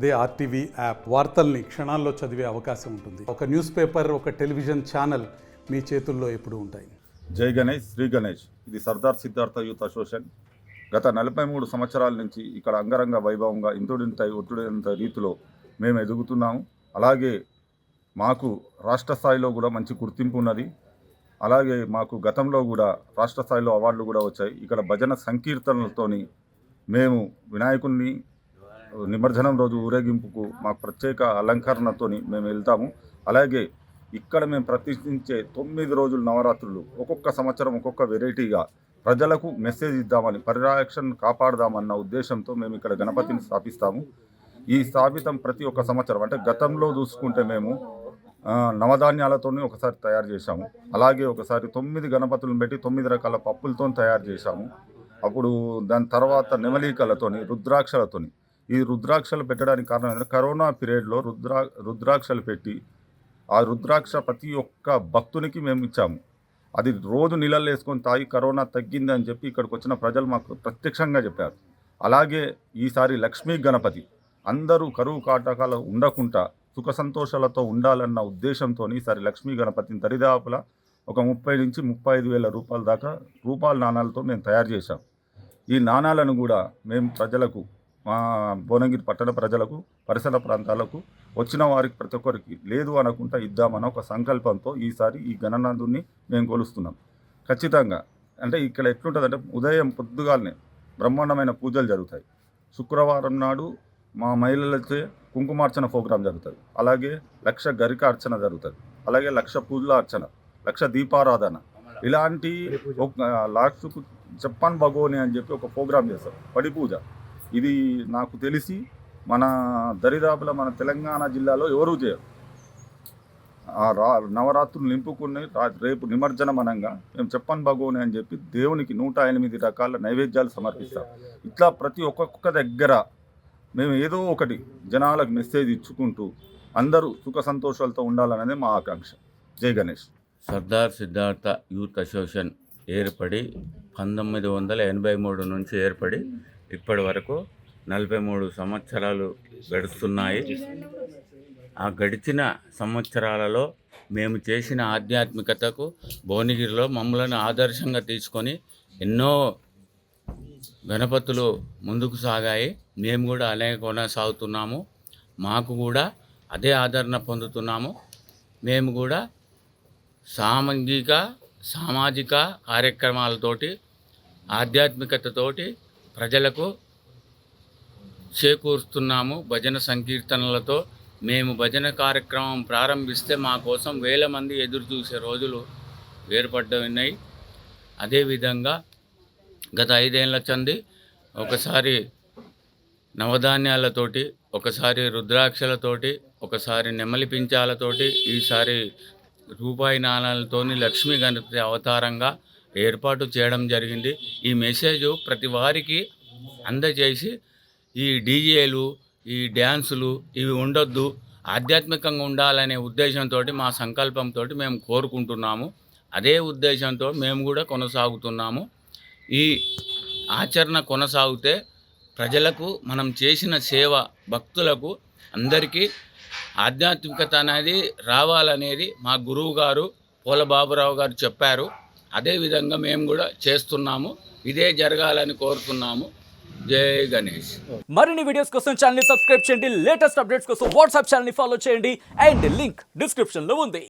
అదే RTV app వార్తల్ని క్షణాల్లో చదివే అవకాశం ఉంటుంది. ఒక న్యూస్ పేపర్, ఒక టెలివిజన్ ఛానల్ మీ చేతుల్లో ఎప్పుడూ ఉంటాయి. జై గణేష్, శ్రీ గణేష్. ఇది సర్దార్ సిద్ధార్థ యూత్ అసోసియేషన్. గత 43 సంవత్సరాల నుంచి ఇక్కడ అంగరంగ వైభవంగా ఇంతుడింత ఒత్తుడింత రీతిలో మేము ఎదుగుతున్నాము. అలాగే మాకు రాష్ట్ర స్థాయిలో కూడా మంచి గుర్తింపు ఉన్నది. అలాగే మాకు గతంలో కూడా రాష్ట్ర స్థాయిలో అవార్డులు కూడా వచ్చాయి. ఇక్కడ భజన సంకీర్తనలతోని మేము వినాయకుడిని నిమజ్జనం రోజు ఊరేగింపుకు మాకు ప్రత్యేక అలంకరణతోని మేము వెళ్తాము. అలాగే ఇక్కడ మేము ప్రతిష్ఠించే 9 రోజులు నవరాత్రులు ఒక్కొక్క సంవత్సరం ఒక్కొక్క వెరైటీగా ప్రజలకు మెసేజ్ ఇద్దామని, పరిరక్షణ కాపాడదామన్న ఉద్దేశంతో మేము ఇక్కడ గణపతిని స్థాపిస్తాము. ఈ స్థాపితం ప్రతి ఒక్క సంవత్సరం అంటే గతంలో చూసుకుంటే మేము నవధాన్యాలతో ఒకసారి తయారు చేశాము. అలాగే ఒకసారి 9 గణపతులను పెట్టి 9 రకాల పప్పులతో తయారు చేశాము. అప్పుడు దాని తర్వాత నెమలికలతోని, రుద్రాక్షలతోని. ఈ రుద్రాక్షలు పెట్టడానికి కారణం ఏంటంటే కరోనా పీరియడ్లో రుద్రాక్షలు పెట్టి ఆ రుద్రాక్ష ప్రతి ఒక్క భక్తునికి మేము ఇచ్చాము. అది రోజు నీళ్ళల్లో వేసుకొని తాగి కరోనా తగ్గింది అని చెప్పి ఇక్కడికి వచ్చిన ప్రజలు మాకు ప్రత్యక్షంగా చెప్పారు. అలాగే ఈసారి లక్ష్మీ గణపతి అందరూ కరువు కాటకాలు ఉండకుండా సుఖ సంతోషాలతో ఉండాలన్న ఉద్దేశంతో ఈసారి లక్ష్మీ గణపతిని దరిదాపుల ఒక 30 నుంచి 35 వేల రూపాయల దాకా రూపాయల నాణాలతో మేము తయారు చేశాం. ఈ నాణాలను కూడా మేము ప్రజలకు, మా భువనగిరి పట్టణ ప్రజలకు, పరిసర ప్రాంతాలకు వచ్చిన వారికి ప్రతి ఒక్కరికి లేదు అనకుండా ఇద్దామన్న ఒక సంకల్పంతో ఈసారి ఈ గణనాథుని మేము కొలుస్తున్నాం. ఖచ్చితంగా అంటే ఇక్కడ ఎట్లుంటుందంటే ఉదయం పొద్దుగాలనే బ్రహ్మాండమైన పూజలు జరుగుతాయి. శుక్రవారం నాడు మా మహిళలచే కుంకుమార్చన ప్రోగ్రాం జరుగుతుంది. అలాగే 1,00,000 గరిక అర్చన జరుగుతుంది. అలాగే 1,00,000 పూజల అర్చన, 1,00,000 దీపారాధన, ఇలాంటి లాస్ట్కు చెప్పన్ భగోని అని చెప్పి ఒక ప్రోగ్రాం చేస్తారు, పడి పూజ. ఇది నాకు తెలిసి మన దరిదాపుల మన తెలంగాణ జిల్లాలో ఎవరూ చేయరు. నవరాత్రులు నింపుకుని రేపు నిమజ్జనం అనంగా మేము చెప్పన్ భగోని అని చెప్పి దేవునికి 108 రకాల నైవేద్యాలు సమర్పిస్తాం. ఇట్లా ప్రతి ఒక్కొక్క దగ్గర మేము ఏదో ఒకటి జనాలకు మెసేజ్ ఇచ్చుకుంటూ అందరూ సుఖ సంతోషాలతో ఉండాలనేది మా ఆకాంక్ష. జై గణేష్. సర్దార్ సిద్ధార్థ యూత్ అసోసియేషన్ ఏర్పడి 1983 నుంచి ఏర్పడి ఇప్పటి వరకు 43 సంవత్సరాలు గడుస్తున్నాయి. ఆ గడిచిన సంవత్సరాలలో మేము చేసిన ఆధ్యాత్మికతకు భువనగిరిలో మమ్మల్ని ఆదర్శంగా తీసుకొని ఎన్నో గణపతులు ముందుకు సాగాయి. మేము కూడా అలాగే కొనసాగుతున్నాము. మాకు కూడా అదే ఆదరణ పొందుతున్నాము. మేము కూడా సామాజిక కార్యక్రమాలతోటి, ఆధ్యాత్మికతతోటి ప్రజలకు చేకూరుస్తున్నాము. భజన సంకీర్తనలతో మేము భజన కార్యక్రమం ప్రారంభిస్తే మా కోసం వేల మంది ఎదురు చూసే రోజులు ఏర్పడ్డాయి. అదేవిధంగా గత 5 ఏళ్ల చంది ఒకసారి నవధాన్యాలతోటి, ఒకసారి రుద్రాక్షలతోటి, ఒకసారి నెమలి పించాలతోటి, ఈసారి రూపాయి నాణాలతోని లక్ష్మీ గణపతి అవతారంగా ఏర్పాటు చేయడం జరిగింది. ఈ మెసేజ్ ప్రతి వారికి అందజేసి ఈ డీజేలు, ఈ డ్యాన్సులు ఇవి ఉండొద్దు, ఆధ్యాత్మికంగా ఉండాలనే ఉద్దేశంతో, మా సంకల్పంతో మేము కోరుకుంటున్నాము. అదే ఉద్దేశంతో మేము కూడా కొనసాగుతున్నాము. ఈ ఆచరణ కొనసాగితే ప్రజలకు మనం చేసిన సేవ, భక్తులకు అందరికీ ఆధ్యాత్మికత అనేది రావాలనేది మా గురువు గారు పోల బాబురావు గారు చెప్పారు. అదేవిధంగా మేము కూడా చేస్తున్నాము. ఇదే జరగాలని కోరుతున్నాము. జై గణేష్. మరిన్ని వీడియోస్ కోసం ఛానల్ ని సబ్స్క్రైబ్ చేయండి. లేటెస్ట్ అప్డేట్స్ కోసం వాట్సాప్ ఛానల్ ని ఫాలో చేయండి. అండ్ లింక్ డిస్క్రిప్షన్ లో ఉంది.